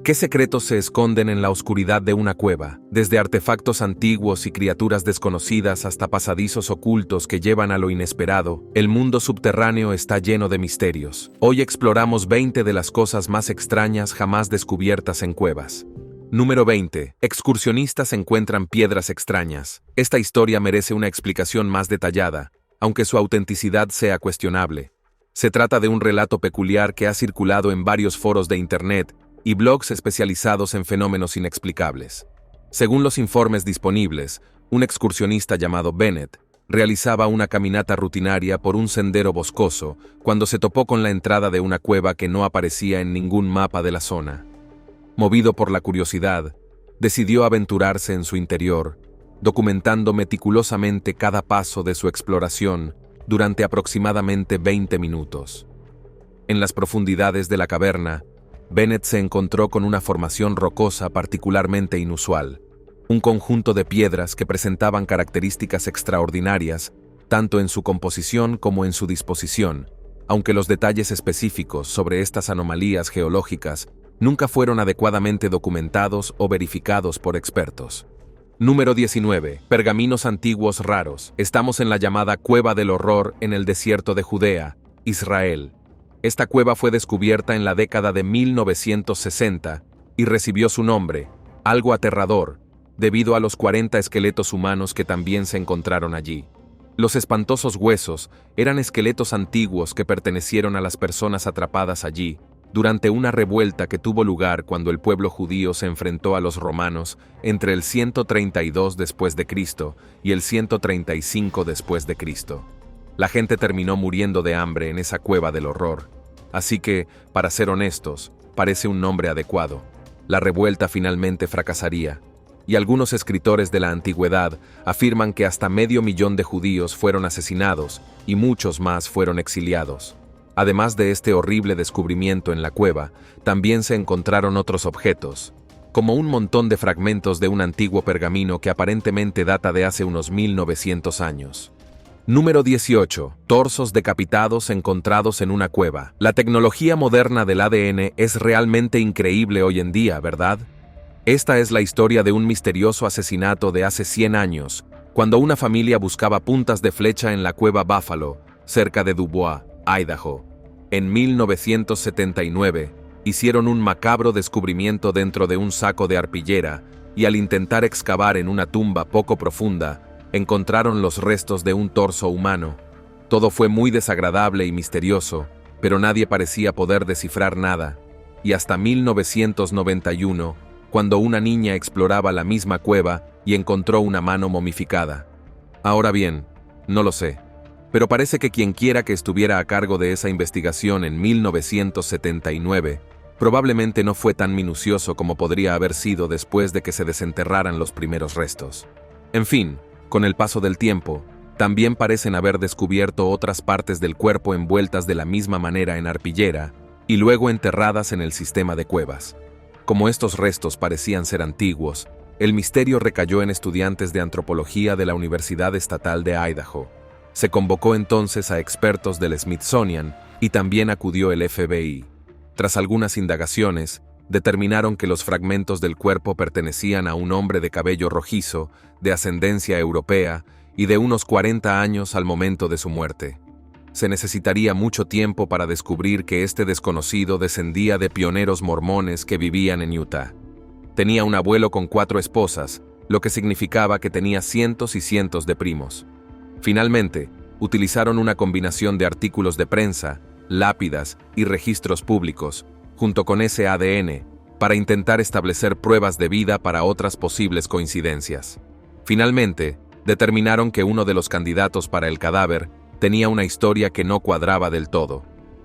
¿Qué secretos se esconden en la oscuridad de una cueva? Desde artefactos antiguos y criaturas desconocidas hasta pasadizos ocultos que llevan a lo inesperado, el mundo subterráneo está lleno de misterios. Hoy exploramos 20 de las cosas más extrañas jamás descubiertas en cuevas. Número 20. Excursionistas encuentran piedras extrañas. Esta historia merece una explicación más detallada, aunque su autenticidad sea cuestionable. Se trata de un relato peculiar que ha circulado en varios foros de Internet y blogs especializados en fenómenos inexplicables. Según los informes disponibles, un excursionista llamado Bennett realizaba una caminata rutinaria por un sendero boscoso cuando se topó con la entrada de una cueva que no aparecía en ningún mapa de la zona. Movido por la curiosidad, decidió aventurarse en su interior, documentando meticulosamente cada paso de su exploración durante aproximadamente 20 minutos. En las profundidades de la caverna, Bennett se encontró con una formación rocosa particularmente inusual, un conjunto de piedras que presentaban características extraordinarias, tanto en su composición como en su disposición, aunque los detalles específicos sobre estas anomalías geológicas nunca fueron adecuadamente documentados o verificados por expertos. Número 19. Pergaminos antiguos raros. Estamos en la llamada Cueva del Horror en el desierto de Judea, Israel. Esta cueva fue descubierta en la década de 1960 y recibió su nombre, algo aterrador, debido a los 40 esqueletos humanos que también se encontraron allí. Los espantosos huesos eran esqueletos antiguos que pertenecieron a las personas atrapadas allí durante una revuelta que tuvo lugar cuando el pueblo judío se enfrentó a los romanos entre el 132 después de Cristo y el 135 después de Cristo. La gente terminó muriendo de hambre en esa cueva del horror. Así que, para ser honestos, parece un nombre adecuado. La revuelta finalmente fracasaría, y algunos escritores de la antigüedad afirman que hasta 500.000 de judíos fueron asesinados y muchos más fueron exiliados. Además de este horrible descubrimiento en la cueva, también se encontraron otros objetos, como un montón de fragmentos de un antiguo pergamino que aparentemente data de hace unos 1900 años. Número 18. Torsos decapitados encontrados en una cueva. La tecnología moderna del ADN es realmente increíble hoy en día, ¿verdad? Esta es la historia de un misterioso asesinato de hace 100 años, cuando una familia buscaba puntas de flecha en la cueva Buffalo, cerca de Dubois, Idaho. En 1979, hicieron un macabro descubrimiento dentro de un saco de arpillera y al intentar excavar en una tumba poco profunda, encontraron los restos de un torso humano. Todo fue muy desagradable y misterioso, pero nadie parecía poder descifrar nada. Y hasta 1991, cuando una niña exploraba la misma cueva y encontró una mano momificada. Ahora bien, no lo sé, pero parece que quien quiera que estuviera a cargo de esa investigación en 1979, probablemente no fue tan minucioso como podría haber sido después de que se desenterraran los primeros restos. En fin, con el paso del tiempo, también parecen haber descubierto otras partes del cuerpo envueltas de la misma manera en arpillera y luego enterradas en el sistema de cuevas. Como estos restos parecían ser antiguos, el misterio recayó en estudiantes de antropología de la Universidad Estatal de Idaho. Se convocó entonces a expertos del Smithsonian y también acudió el FBI. Tras algunas indagaciones, determinaron que los fragmentos del cuerpo pertenecían a un hombre de cabello rojizo, de ascendencia europea y de unos 40 años al momento de su muerte. Se necesitaría mucho tiempo para descubrir que este desconocido descendía de pioneros mormones que vivían en Utah. Tenía un abuelo con 4 esposas, lo que significaba que tenía cientos y cientos de primos. Finalmente, utilizaron una combinación de artículos de prensa, lápidas y registros públicos, junto con ese ADN, para intentar establecer pruebas de vida para otras posibles coincidencias. Finalmente, determinaron que uno de los candidatos para el cadáver tenía una historia que no cuadraba del todo.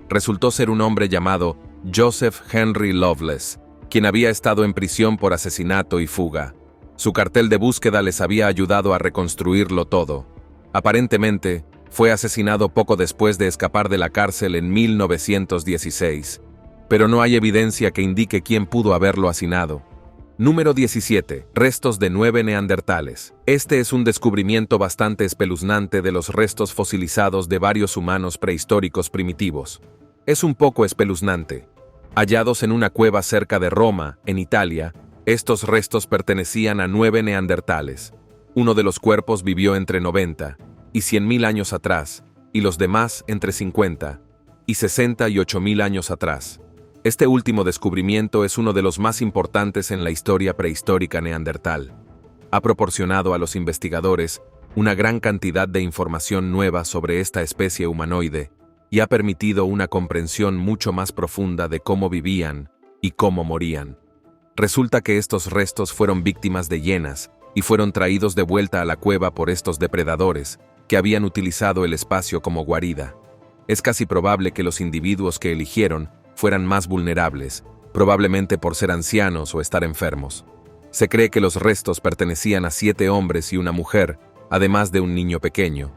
Resultó ser un hombre llamado Joseph Henry Loveless, quien había estado en prisión por asesinato y fuga. Su cartel de búsqueda les había ayudado a reconstruirlo todo. Aparentemente, fue asesinado poco después de escapar de la cárcel en 1916. Pero no hay evidencia que indique quién pudo haberlo asesinado. Número 17. Restos de 9 neandertales. Este es un descubrimiento bastante espeluznante de los restos fosilizados de varios humanos prehistóricos primitivos. Es un poco espeluznante. Hallados en una cueva cerca de Roma, en Italia, estos restos pertenecían a 9 neandertales. Uno de los cuerpos vivió entre 90 y 100.000 años atrás, y los demás entre 50 y 68.000 años atrás. Este último descubrimiento es uno de los más importantes en la historia prehistórica neandertal. Ha proporcionado a los investigadores una gran cantidad de información nueva sobre esta especie humanoide y ha permitido una comprensión mucho más profunda de cómo vivían y cómo morían. Resulta que estos restos fueron víctimas de hienas y fueron traídos de vuelta a la cueva por estos depredadores que habían utilizado el espacio como guarida. Es casi probable que los individuos que eligieron fueran más vulnerables, probablemente por ser ancianos o estar enfermos. Se cree que los restos pertenecían a 7 hombres y una mujer, además de un niño pequeño.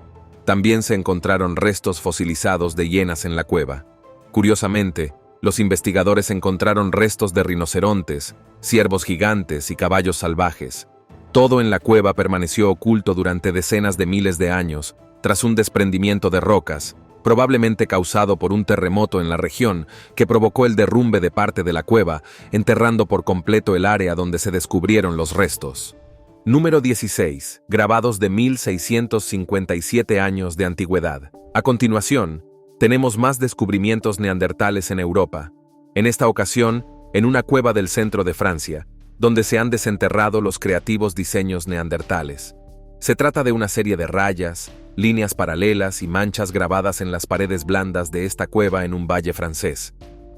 También se encontraron restos fosilizados de hienas en la cueva. Curiosamente, los investigadores encontraron restos de rinocerontes, ciervos gigantes y caballos salvajes. Todo en la cueva permaneció oculto durante decenas de miles de años, tras un desprendimiento de rocas, probablemente causado por un terremoto en la región que provocó el derrumbe de parte de la cueva, enterrando por completo el área donde se descubrieron los restos. Número 16. Grabados de 1657 años de antigüedad. A continuación, tenemos más descubrimientos neandertales en Europa. En esta ocasión, en una cueva del centro de Francia, donde se han desenterrado los creativos diseños neandertales. Se trata de una serie de rayas, líneas paralelas y manchas grabadas en las paredes blandas de esta cueva en un valle francés.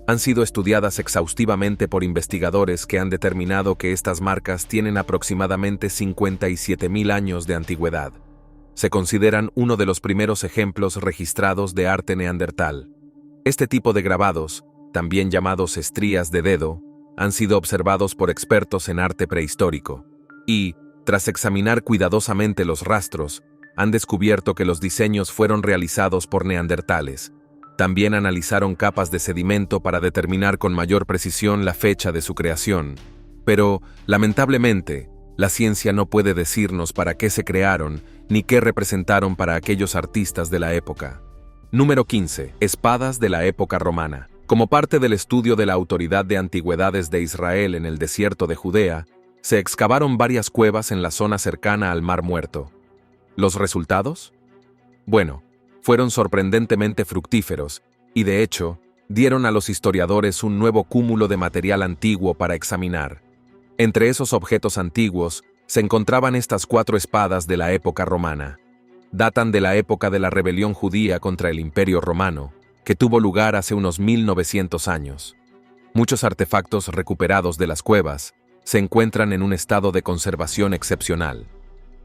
Han sido estudiadas exhaustivamente por investigadores que han determinado que estas marcas tienen aproximadamente 57.000 años de antigüedad. Se consideran uno de los primeros ejemplos registrados de arte neandertal. Este tipo de grabados, también llamados estrías de dedo, han sido observados por expertos en arte prehistórico y, tras examinar cuidadosamente los rastros, han descubierto que los diseños fueron realizados por neandertales. También analizaron capas de sedimento para determinar con mayor precisión la fecha de su creación. Pero, lamentablemente, la ciencia no puede decirnos para qué se crearon ni qué representaron para aquellos artistas de la época. Número 15. Espadas de la época romana. Como parte del estudio de la Autoridad de Antigüedades de Israel en el desierto de Judea, se excavaron varias cuevas en la zona cercana al Mar Muerto. ¿Los resultados? Bueno, fueron sorprendentemente fructíferos y, de hecho, dieron a los historiadores un nuevo cúmulo de material antiguo para examinar. Entre esos objetos antiguos se encontraban estas 4 espadas de la época romana. Datan de la época de la rebelión judía contra el Imperio Romano, que tuvo lugar hace unos 1900 años. Muchos artefactos recuperados de las cuevas se encuentran en un estado de conservación excepcional.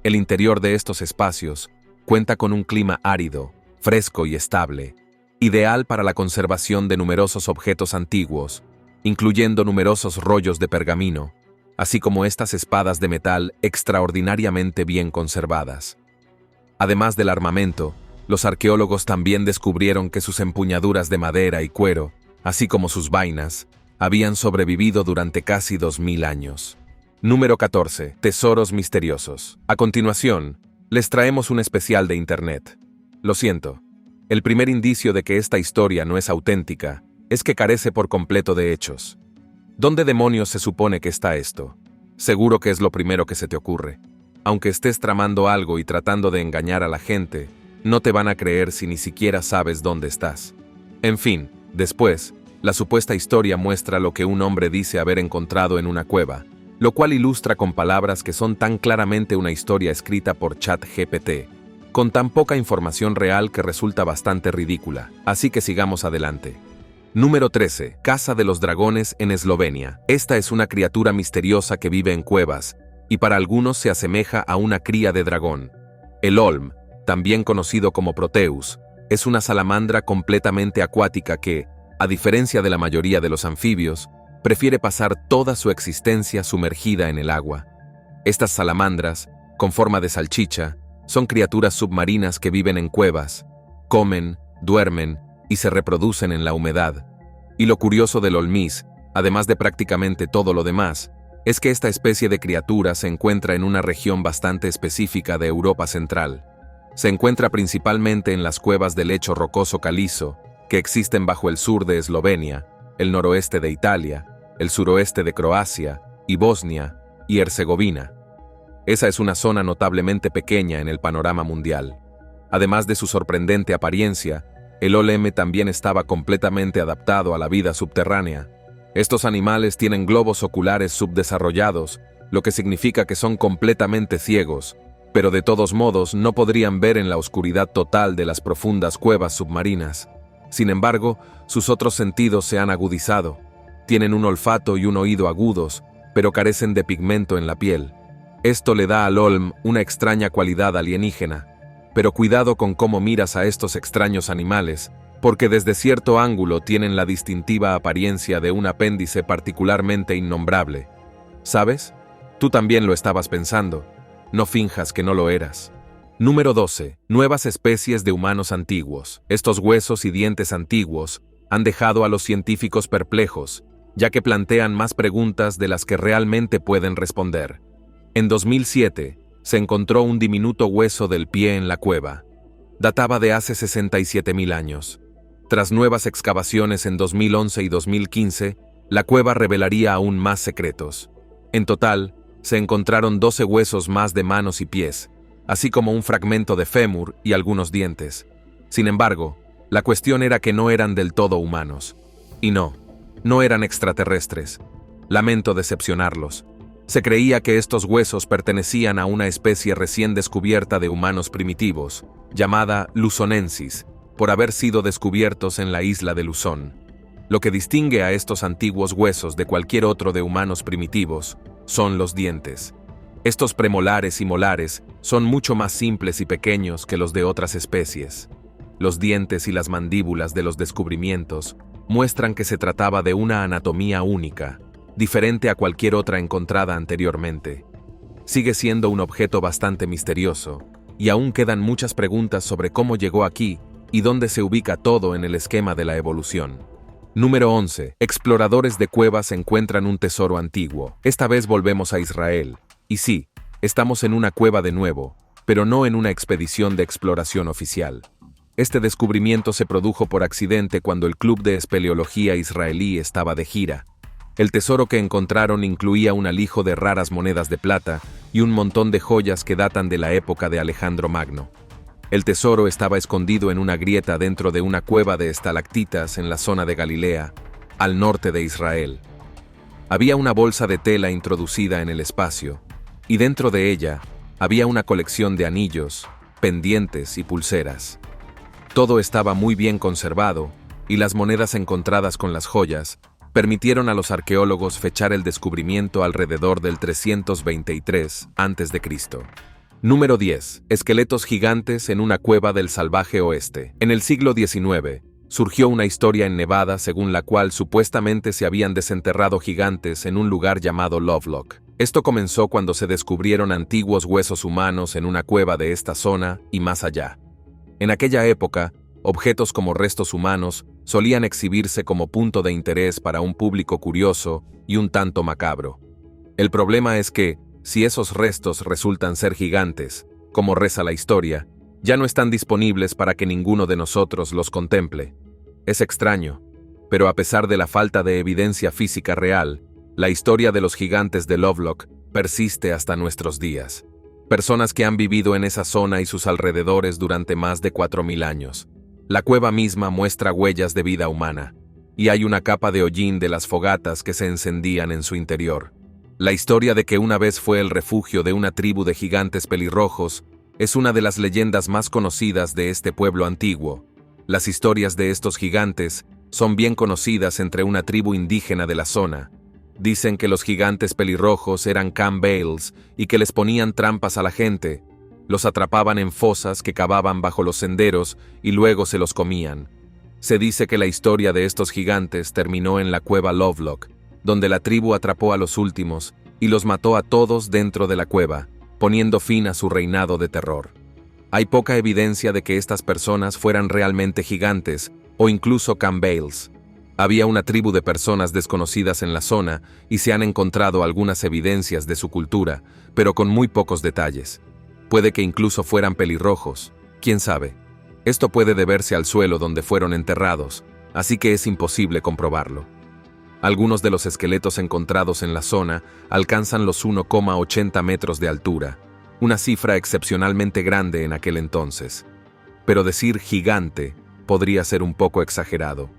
El interior de estos espacios cuenta con un clima árido, fresco y estable, ideal para la conservación de numerosos objetos antiguos, incluyendo numerosos rollos de pergamino, así como estas espadas de metal extraordinariamente bien conservadas. Además del armamento, los arqueólogos también descubrieron que sus empuñaduras de madera y cuero, así como sus vainas, habían sobrevivido durante casi 2000 años. Número 14. Tesoros misteriosos. A continuación, les traemos un especial de Internet. Lo siento. El primer indicio de que esta historia no es auténtica es que carece por completo de hechos. ¿Dónde demonios se supone que está esto? Seguro que es lo primero que se te ocurre. Aunque estés tramando algo y tratando de engañar a la gente, no te van a creer si ni siquiera sabes dónde estás. En fin, después, la supuesta historia muestra lo que un hombre dice haber encontrado en una cueva, lo cual ilustra con palabras que son tan claramente una historia escrita por ChatGPT, con tan poca información real que resulta bastante ridícula. Así que sigamos adelante. Número 13. Casa de los dragones en Eslovenia. Esta es una criatura misteriosa que vive en cuevas, y para algunos se asemeja a una cría de dragón. El Olm, también conocido como Proteus, es una salamandra completamente acuática que, a diferencia de la mayoría de los anfibios, prefiere pasar toda su existencia sumergida en el agua. Estas salamandras, con forma de salchicha, son criaturas submarinas que viven en cuevas, comen, duermen y se reproducen en la humedad. Y lo curioso del olmís, además de prácticamente todo lo demás, es que esta especie de criatura se encuentra en una región bastante específica de Europa Central. Se encuentra principalmente en las cuevas del lecho rocoso calizo, que existen bajo el sur de Eslovenia, el noroeste de Italia, el suroeste de Croacia y Bosnia y Herzegovina. Esa es una zona notablemente pequeña en el panorama mundial. Además de su sorprendente apariencia, el OLM también estaba completamente adaptado a la vida subterránea. Estos animales tienen globos oculares subdesarrollados, lo que significa que son completamente ciegos, pero de todos modos no podrían ver en la oscuridad total de las profundas cuevas submarinas. Sin embargo, sus otros sentidos se han agudizado. Tienen un olfato y un oído agudos, pero carecen de pigmento en la piel. Esto le da al OLM una extraña cualidad alienígena. Pero cuidado con cómo miras a estos extraños animales, porque desde cierto ángulo tienen la distintiva apariencia de un apéndice particularmente innombrable. ¿Sabes? Tú también lo estabas pensando. No finjas que no lo eras. Número 12. Nuevas especies de humanos antiguos. Estos huesos y dientes antiguos han dejado a los científicos perplejos, ya que plantean más preguntas de las que realmente pueden responder. En 2007, se encontró un diminuto hueso del pie en la cueva. Databa de hace 67.000 años. Tras nuevas excavaciones en 2011 y 2015, la cueva revelaría aún más secretos. En total, se encontraron 12 huesos más de manos y pies, así como un fragmento de fémur y algunos dientes. Sin embargo, la cuestión era que no eran del todo humanos. Y no eran extraterrestres. Lamento decepcionarlos. Se creía que estos huesos pertenecían a una especie recién descubierta de humanos primitivos, llamada Luzonensis, por haber sido descubiertos en la isla de Luzón. Lo que distingue a estos antiguos huesos de cualquier otro de humanos primitivos son los dientes. Estos premolares y molares son mucho más simples y pequeños que los de otras especies. Los dientes y las mandíbulas de los descubrimientos muestran que se trataba de una anatomía única, diferente a cualquier otra encontrada anteriormente. Sigue siendo un objeto bastante misterioso, y aún quedan muchas preguntas sobre cómo llegó aquí y dónde se ubica todo en el esquema de la evolución. Número 11. Exploradores de cuevas encuentran un tesoro antiguo. Esta vez volvemos a Israel. Y sí, estamos en una cueva de nuevo, pero no en una expedición de exploración oficial. Este descubrimiento se produjo por accidente cuando el Club de Espeleología israelí estaba de gira. El tesoro que encontraron incluía un alijo de raras monedas de plata y un montón de joyas que datan de la época de Alejandro Magno. El tesoro estaba escondido en una grieta dentro de una cueva de estalactitas en la zona de Galilea, al norte de Israel. Había una bolsa de tela introducida en el espacio, y dentro de ella había una colección de anillos, pendientes y pulseras. Todo estaba muy bien conservado, y las monedas encontradas con las joyas permitieron a los arqueólogos fechar el descubrimiento alrededor del 323 a.C. Número 10. Esqueletos gigantes en una cueva del salvaje oeste. En el siglo XIX, surgió una historia en Nevada según la cual supuestamente se habían desenterrado gigantes en un lugar llamado Lovelock. Esto comenzó cuando se descubrieron antiguos huesos humanos en una cueva de esta zona y más allá. En aquella época, objetos como restos humanos solían exhibirse como punto de interés para un público curioso y un tanto macabro. El problema es que, si esos restos resultan ser gigantes, como reza la historia, ya no están disponibles para que ninguno de nosotros los contemple. Es extraño, pero a pesar de la falta de evidencia física real, la historia de los gigantes de Lovelock persiste hasta nuestros días. Personas que han vivido en esa zona y sus alrededores durante más de 4.000 años. La cueva misma muestra huellas de vida humana, y hay una capa de hollín de las fogatas que se encendían en su interior. La historia de que una vez fue el refugio de una tribu de gigantes pelirrojos es una de las leyendas más conocidas de este pueblo antiguo. Las historias de estos gigantes son bien conocidas entre una tribu indígena de la zona. Dicen que los gigantes pelirrojos eran Campbells y que les ponían trampas a la gente. Los atrapaban en fosas que cavaban bajo los senderos y luego se los comían. Se dice que la historia de estos gigantes terminó en la cueva Lovelock, donde la tribu atrapó a los últimos y los mató a todos dentro de la cueva, poniendo fin a su reinado de terror. Hay poca evidencia de que estas personas fueran realmente gigantes o incluso Campbells. Había una tribu de personas desconocidas en la zona y se han encontrado algunas evidencias de su cultura, pero con muy pocos detalles. Puede que incluso fueran pelirrojos, quién sabe. Esto puede deberse al suelo donde fueron enterrados, así que es imposible comprobarlo. Algunos de los esqueletos encontrados en la zona alcanzan los 1,80 metros de altura, una cifra excepcionalmente grande en aquel entonces. Pero decir gigante podría ser un poco exagerado.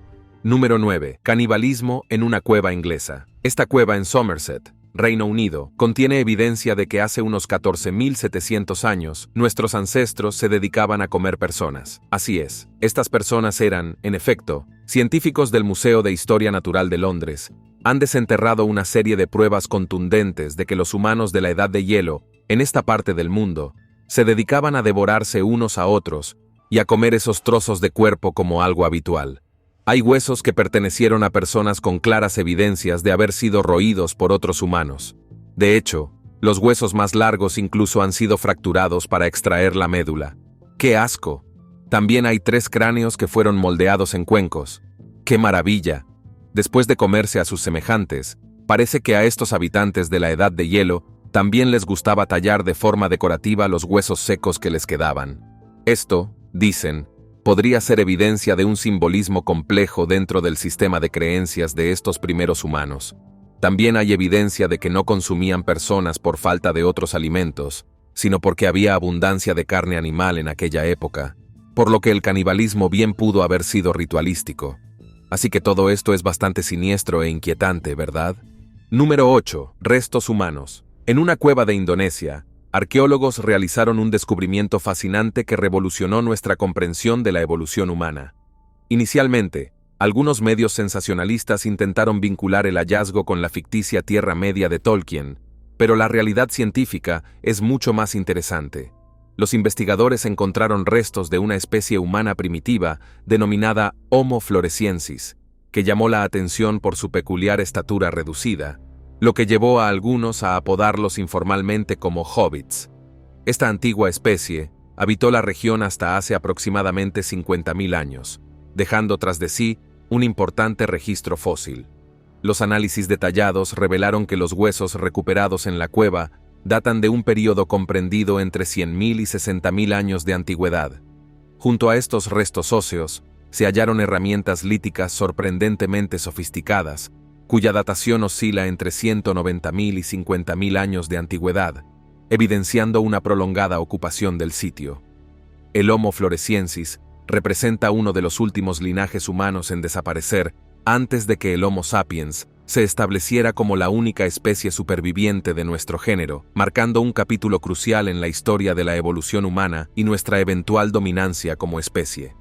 Número 9. Canibalismo en una cueva inglesa. Esta cueva en Somerset, Reino Unido, contiene evidencia de que hace unos 14.700 años nuestros ancestros se dedicaban a comer personas. Así es, estas personas eran, en efecto, científicos del Museo de Historia Natural de Londres. Han desenterrado una serie de pruebas contundentes de que los humanos de la Edad de Hielo, en esta parte del mundo, se dedicaban a devorarse unos a otros y a comer esos trozos de cuerpo como algo habitual. Hay huesos que pertenecieron a personas con claras evidencias de haber sido roídos por otros humanos. De hecho, los huesos más largos incluso han sido fracturados para extraer la médula. ¡Qué asco! También hay 3 cráneos que fueron moldeados en cuencos. ¡Qué maravilla! Después de comerse a sus semejantes, parece que a estos habitantes de la Edad de Hielo también les gustaba tallar de forma decorativa los huesos secos que les quedaban. Esto, dicen, podría ser evidencia de un simbolismo complejo dentro del sistema de creencias de estos primeros humanos. También hay evidencia de que no consumían personas por falta de otros alimentos, sino porque había abundancia de carne animal en aquella época, por lo que el canibalismo bien pudo haber sido ritualístico. Así que todo esto es bastante siniestro e inquietante, ¿verdad? Número 8. Restos humanos. En una cueva de Indonesia, arqueólogos realizaron un descubrimiento fascinante que revolucionó nuestra comprensión de la evolución humana. Inicialmente, algunos medios sensacionalistas intentaron vincular el hallazgo con la ficticia Tierra Media de Tolkien, pero la realidad científica es mucho más interesante. Los investigadores encontraron restos de una especie humana primitiva denominada Homo floresiensis, que llamó la atención por su peculiar estatura reducida, lo que llevó a algunos a apodarlos informalmente como hobbits. Esta antigua especie habitó la región hasta hace aproximadamente 50.000 años, dejando tras de sí un importante registro fósil. Los análisis detallados revelaron que los huesos recuperados en la cueva datan de un período comprendido entre 100.000 y 60.000 años de antigüedad. Junto a estos restos óseos, se hallaron herramientas líticas sorprendentemente sofisticadas, cuya datación oscila entre 190.000 y 50.000 años de antigüedad, evidenciando una prolongada ocupación del sitio. El Homo floresiensis representa uno de los últimos linajes humanos en desaparecer antes de que el Homo sapiens se estableciera como la única especie superviviente de nuestro género, marcando un capítulo crucial en la historia de la evolución humana y nuestra eventual dominancia como especie.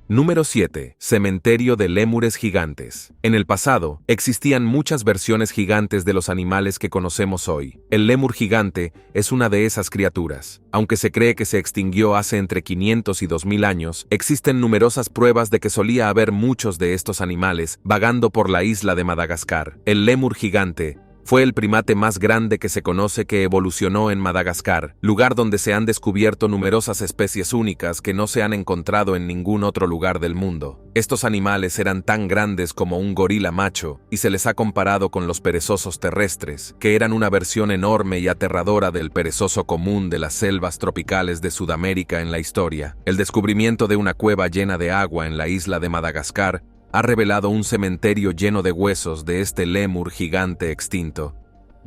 Número 7. Cementerio de lémures gigantes. En el pasado, existían muchas versiones gigantes de los animales que conocemos hoy. El lémur gigante es una de esas criaturas. Aunque se cree que se extinguió hace entre 500 y 2000 años, existen numerosas pruebas de que solía haber muchos de estos animales vagando por la isla de Madagascar. El lémur gigante fue el primate más grande que se conoce que evolucionó en Madagascar, lugar donde se han descubierto numerosas especies únicas que no se han encontrado en ningún otro lugar del mundo. Estos animales eran tan grandes como un gorila macho y se les ha comparado con los perezosos terrestres, que eran una versión enorme y aterradora del perezoso común de las selvas tropicales de Sudamérica en la historia. El descubrimiento de una cueva llena de agua en la isla de Madagascar ha revelado un cementerio lleno de huesos de este lémur gigante extinto.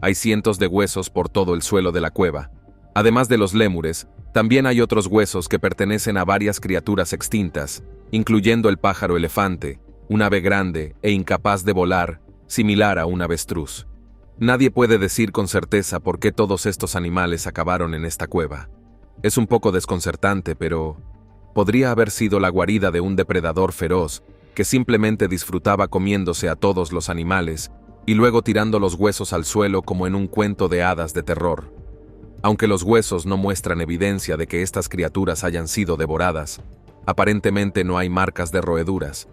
Hay cientos de huesos por todo el suelo de la cueva. Además de los lémures, también hay otros huesos que pertenecen a varias criaturas extintas, incluyendo el pájaro elefante, un ave grande e incapaz de volar, similar a un avestruz. Nadie puede decir con certeza por qué todos estos animales acabaron en esta cueva. Es un poco desconcertante, pero podría haber sido la guarida de un depredador feroz que simplemente disfrutaba comiéndose a todos los animales y luego tirando los huesos al suelo como en un cuento de hadas de terror. Aunque los huesos no muestran evidencia de que estas criaturas hayan sido devoradas, aparentemente no hay marcas de roeduras.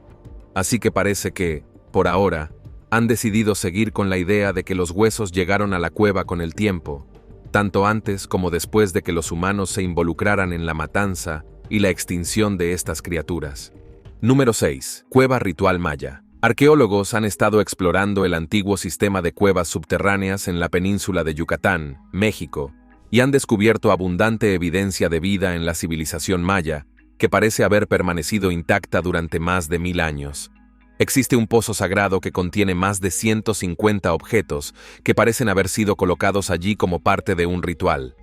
Así que parece que, por ahora, han decidido seguir con la idea de que los huesos llegaron a la cueva con el tiempo, tanto antes como después de que los humanos se involucraran en la matanza y la extinción de estas criaturas. Número 6. Cueva ritual maya. Arqueólogos han estado explorando el antiguo sistema de cuevas subterráneas en la península de Yucatán, México, y han descubierto abundante evidencia de vida en la civilización maya, que parece haber permanecido intacta durante más de 1000 años. Existe un pozo sagrado que contiene más de 150 objetos que parecen haber sido colocados allí como parte de un ritual.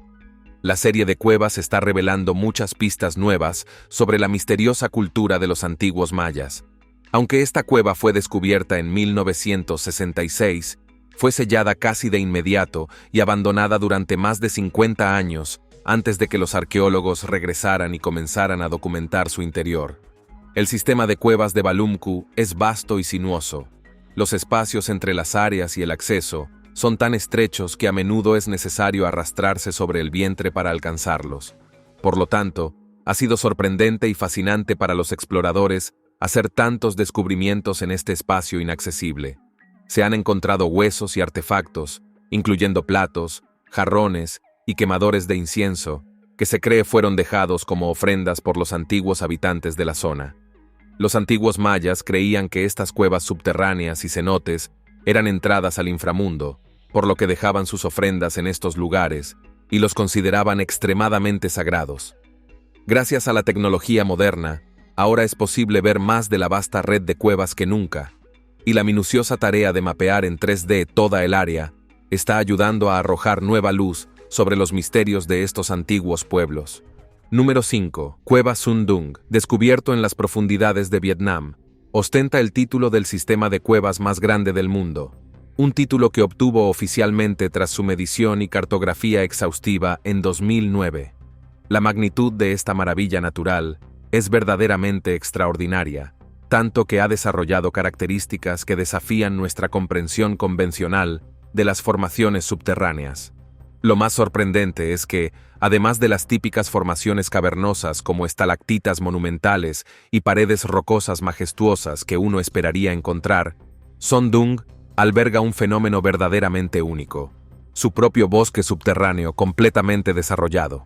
La serie de cuevas está revelando muchas pistas nuevas sobre la misteriosa cultura de los antiguos mayas. Aunque esta cueva fue descubierta en 1966, fue sellada casi de inmediato y abandonada durante más de 50 años antes de que los arqueólogos regresaran y comenzaran a documentar su interior. El sistema de cuevas de Balumku es vasto y sinuoso. Los espacios entre las áreas y el acceso son tan estrechos que a menudo es necesario arrastrarse sobre el vientre para alcanzarlos. Por lo tanto, ha sido sorprendente y fascinante para los exploradores hacer tantos descubrimientos en este espacio inaccesible. Se han encontrado huesos y artefactos, incluyendo platos, jarrones y quemadores de incienso, que se cree fueron dejados como ofrendas por los antiguos habitantes de la zona. Los antiguos mayas creían que estas cuevas subterráneas y cenotes eran entradas al inframundo, por lo que dejaban sus ofrendas en estos lugares y los consideraban extremadamente sagrados. Gracias a la tecnología moderna, ahora es posible ver más de la vasta red de cuevas que nunca, y la minuciosa tarea de mapear en 3D toda el área está ayudando a arrojar nueva luz sobre los misterios de estos antiguos pueblos. Número 5. Cueva Sun Dung, descubierto en las profundidades de Vietnam. Ostenta el título del sistema de cuevas más grande del mundo, un título que obtuvo oficialmente tras su medición y cartografía exhaustiva en 2009. La magnitud de esta maravilla natural es verdaderamente extraordinaria, tanto que ha desarrollado características que desafían nuestra comprensión convencional de las formaciones subterráneas. Lo más sorprendente es que, además de las típicas formaciones cavernosas como estalactitas monumentales y paredes rocosas majestuosas que uno esperaría encontrar, Sun Dung alberga un fenómeno verdaderamente único: su propio bosque subterráneo completamente desarrollado.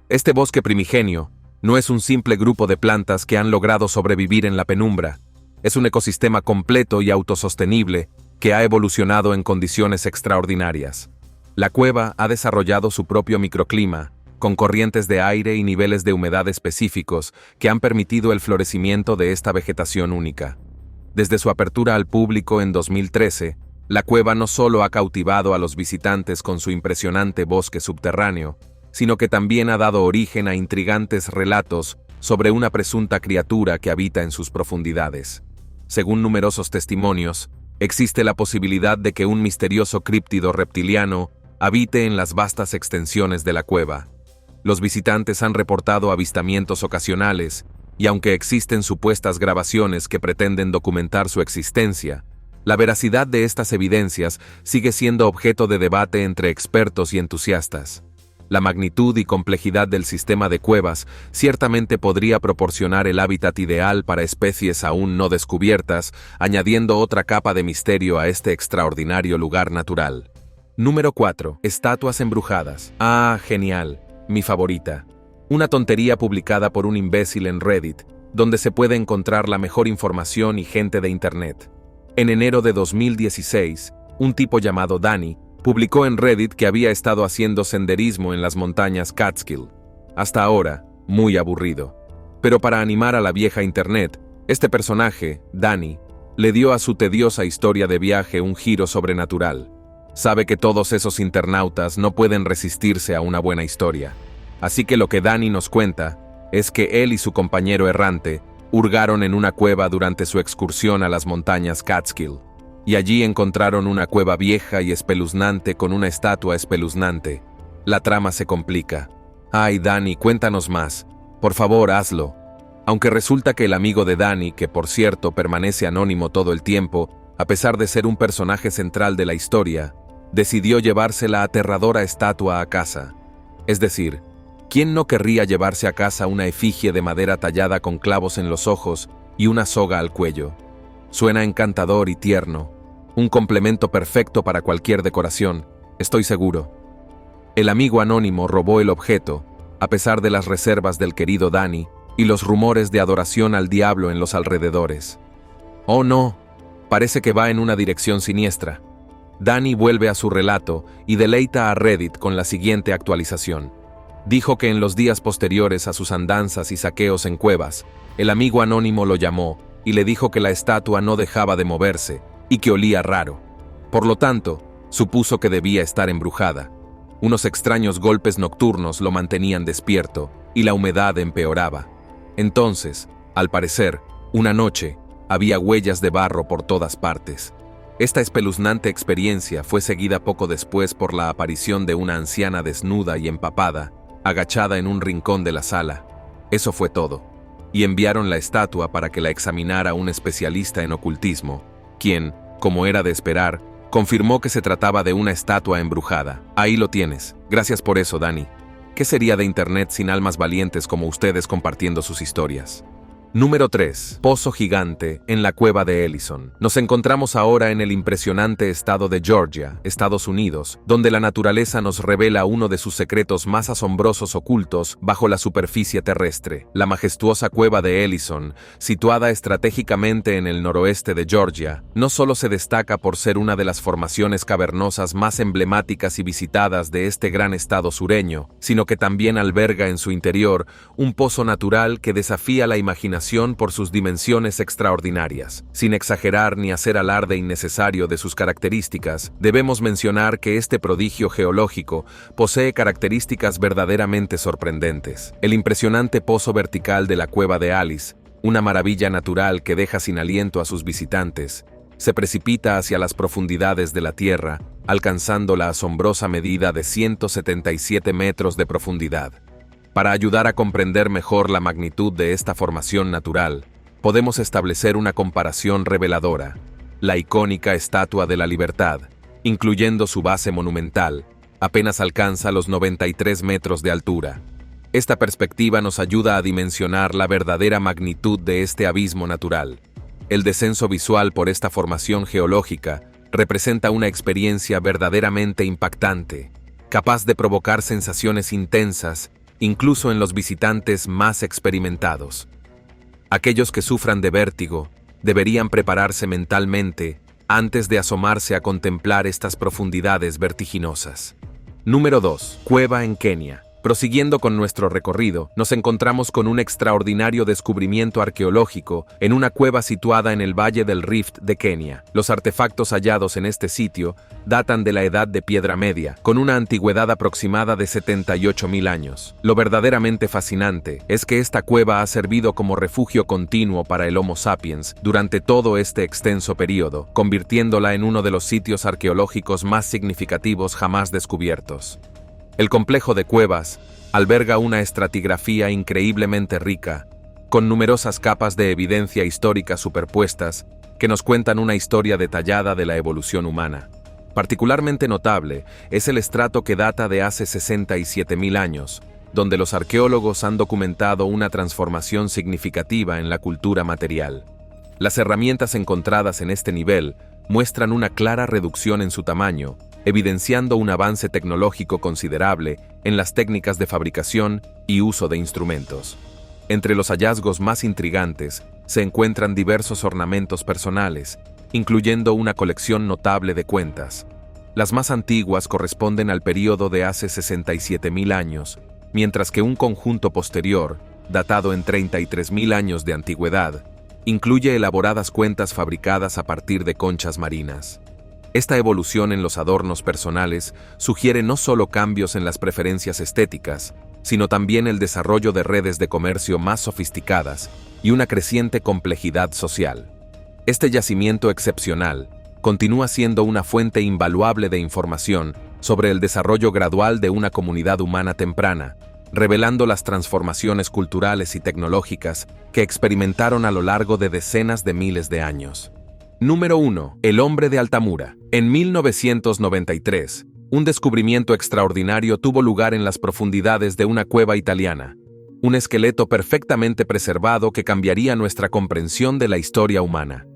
Este bosque primigenio no es un simple grupo de plantas que han logrado sobrevivir en la penumbra, es un ecosistema completo y autosostenible que ha evolucionado en condiciones extraordinarias. La cueva ha desarrollado su propio microclima, con corrientes de aire y niveles de humedad específicos que han permitido el florecimiento de esta vegetación única. Desde su apertura al público en 2013, la cueva no solo ha cautivado a los visitantes con su impresionante bosque subterráneo, sino que también ha dado origen a intrigantes relatos sobre una presunta criatura que habita en sus profundidades. Según numerosos testimonios, existe la posibilidad de que un misterioso críptido reptiliano habite en las vastas extensiones de la cueva. Los visitantes han reportado avistamientos ocasionales, y aunque existen supuestas grabaciones que pretenden documentar su existencia, la veracidad de estas evidencias sigue siendo objeto de debate entre expertos y entusiastas. La magnitud y complejidad del sistema de cuevas ciertamente podría proporcionar el hábitat ideal para especies aún no descubiertas, añadiendo otra capa de misterio a este extraordinario lugar natural. Número 4. Estatuas embrujadas. Ah, genial. Mi favorita. Una tontería publicada por un imbécil en Reddit, donde se puede encontrar la mejor información y gente de Internet. En enero de 2016, un tipo llamado Danny publicó en Reddit que había estado haciendo senderismo en las montañas Catskill. Hasta ahora, muy aburrido. Pero para animar a la vieja Internet, este personaje, Danny, le dio a su tediosa historia de viaje un giro sobrenatural. Sabe que todos esos internautas no pueden resistirse a una buena historia. Así que lo que Danny nos cuenta es que él y su compañero errante hurgaron en una cueva durante su excursión a las montañas Catskill, y allí encontraron una cueva vieja y espeluznante con una estatua espeluznante. La trama se complica. Ay, Danny, cuéntanos más. Por favor, hazlo. Aunque resulta que el amigo de Danny, que por cierto permanece anónimo todo el tiempo, a pesar de ser un personaje central de la historia, decidió llevarse la aterradora estatua a casa. Es decir, ¿quién no querría llevarse a casa una efigie de madera tallada con clavos en los ojos y una soga al cuello? Suena encantador y tierno, un complemento perfecto para cualquier decoración, estoy seguro. El amigo anónimo robó el objeto, a pesar de las reservas del querido Danny y los rumores de adoración al diablo en los alrededores. Oh no, parece que va en una dirección siniestra. Danny vuelve a su relato y deleita a Reddit con la siguiente actualización. Dijo que en los días posteriores a sus andanzas y saqueos en cuevas, el amigo anónimo lo llamó y le dijo que la estatua no dejaba de moverse y que olía raro. Por lo tanto, supuso que debía estar embrujada. Unos extraños golpes nocturnos lo mantenían despierto y la humedad empeoraba. Entonces, al parecer, una noche, había huellas de barro por todas partes. Esta espeluznante experiencia fue seguida poco después por la aparición de una anciana desnuda y empapada, agachada en un rincón de la sala. Eso fue todo. Y enviaron la estatua para que la examinara un especialista en ocultismo, quien, como era de esperar, confirmó que se trataba de una estatua embrujada. Ahí lo tienes. Gracias por eso, Dani. ¿Qué sería de Internet sin almas valientes como ustedes compartiendo sus historias? Número 3. Pozo gigante en la cueva de Ellison. Nos encontramos ahora en el impresionante estado de Georgia, Estados Unidos, donde la naturaleza nos revela uno de sus secretos más asombrosos ocultos bajo la superficie terrestre. La majestuosa cueva de Ellison, situada estratégicamente en el noroeste de Georgia, no solo se destaca por ser una de las formaciones cavernosas más emblemáticas y visitadas de este gran estado sureño, sino que también alberga en su interior un pozo natural que desafía la imaginación por sus dimensiones extraordinarias. Sin exagerar ni hacer alarde innecesario de sus características, debemos mencionar que este prodigio geológico posee características verdaderamente sorprendentes. El impresionante pozo vertical de la cueva de Alice, una maravilla natural que deja sin aliento a sus visitantes, se precipita hacia las profundidades de la Tierra, alcanzando la asombrosa medida de 177 metros de profundidad. Para ayudar a comprender mejor la magnitud de esta formación natural, podemos establecer una comparación reveladora: la icónica Estatua de la Libertad, incluyendo su base monumental, apenas alcanza los 93 metros de altura. Esta perspectiva nos ayuda a dimensionar la verdadera magnitud de este abismo natural. El descenso visual por esta formación geológica representa una experiencia verdaderamente impactante, capaz de provocar sensaciones intensas incluso en los visitantes más experimentados. Aquellos que sufran de vértigo deberían prepararse mentalmente antes de asomarse a contemplar estas profundidades vertiginosas. Número 2. Cueva en Kenia. Prosiguiendo con nuestro recorrido, nos encontramos con un extraordinario descubrimiento arqueológico en una cueva situada en el Valle del Rift de Kenia. Los artefactos hallados en este sitio datan de la Edad de Piedra Media, con una antigüedad aproximada de 78.000 años. Lo verdaderamente fascinante es que esta cueva ha servido como refugio continuo para el Homo sapiens durante todo este extenso periodo, convirtiéndola en uno de los sitios arqueológicos más significativos jamás descubiertos. El complejo de cuevas alberga una estratigrafía increíblemente rica, con numerosas capas de evidencia histórica superpuestas que nos cuentan una historia detallada de la evolución humana. Particularmente notable es el estrato que data de hace 67.000 años, donde los arqueólogos han documentado una transformación significativa en la cultura material. Las herramientas encontradas en este nivel muestran una clara reducción en su tamaño, evidenciando un avance tecnológico considerable en las técnicas de fabricación y uso de instrumentos. Entre los hallazgos más intrigantes se encuentran diversos ornamentos personales, incluyendo una colección notable de cuentas. Las más antiguas corresponden al período de hace 67.000 años, mientras que un conjunto posterior, datado en 33.000 años de antigüedad, incluye elaboradas cuentas fabricadas a partir de conchas marinas. Esta evolución en los adornos personales sugiere no solo cambios en las preferencias estéticas, sino también el desarrollo de redes de comercio más sofisticadas y una creciente complejidad social. Este yacimiento excepcional continúa siendo una fuente invaluable de información sobre el desarrollo gradual de una comunidad humana temprana, revelando las transformaciones culturales y tecnológicas que experimentaron a lo largo de decenas de miles de años. Número 1. El hombre de Altamura. En 1993, un descubrimiento extraordinario tuvo lugar en las profundidades de una cueva italiana. Un esqueleto perfectamente preservado que cambiaría nuestra comprensión de la historia humana.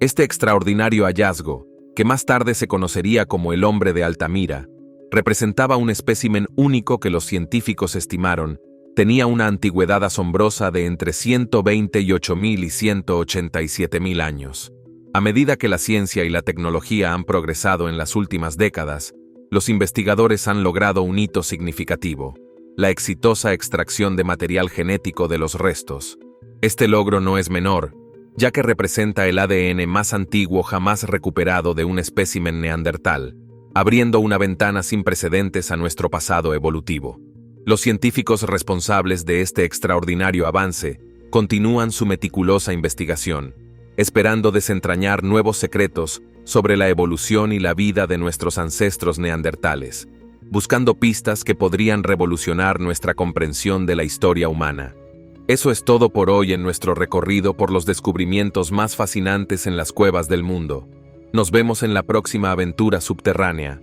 Este extraordinario hallazgo, que más tarde se conocería como el hombre de Altamira, representaba un espécimen único que los científicos estimaron tenía una antigüedad asombrosa de entre 128.000 y 187.000 años. A medida que la ciencia y la tecnología han progresado en las últimas décadas, los investigadores han logrado un hito significativo: la exitosa extracción de material genético de los restos. Este logro no es menor, ya que representa el ADN más antiguo jamás recuperado de un espécimen neandertal, abriendo una ventana sin precedentes a nuestro pasado evolutivo. Los científicos responsables de este extraordinario avance continúan su meticulosa investigación, esperando desentrañar nuevos secretos sobre la evolución y la vida de nuestros ancestros neandertales, buscando pistas que podrían revolucionar nuestra comprensión de la historia humana. Eso es todo por hoy en nuestro recorrido por los descubrimientos más fascinantes en las cuevas del mundo. Nos vemos en la próxima aventura subterránea.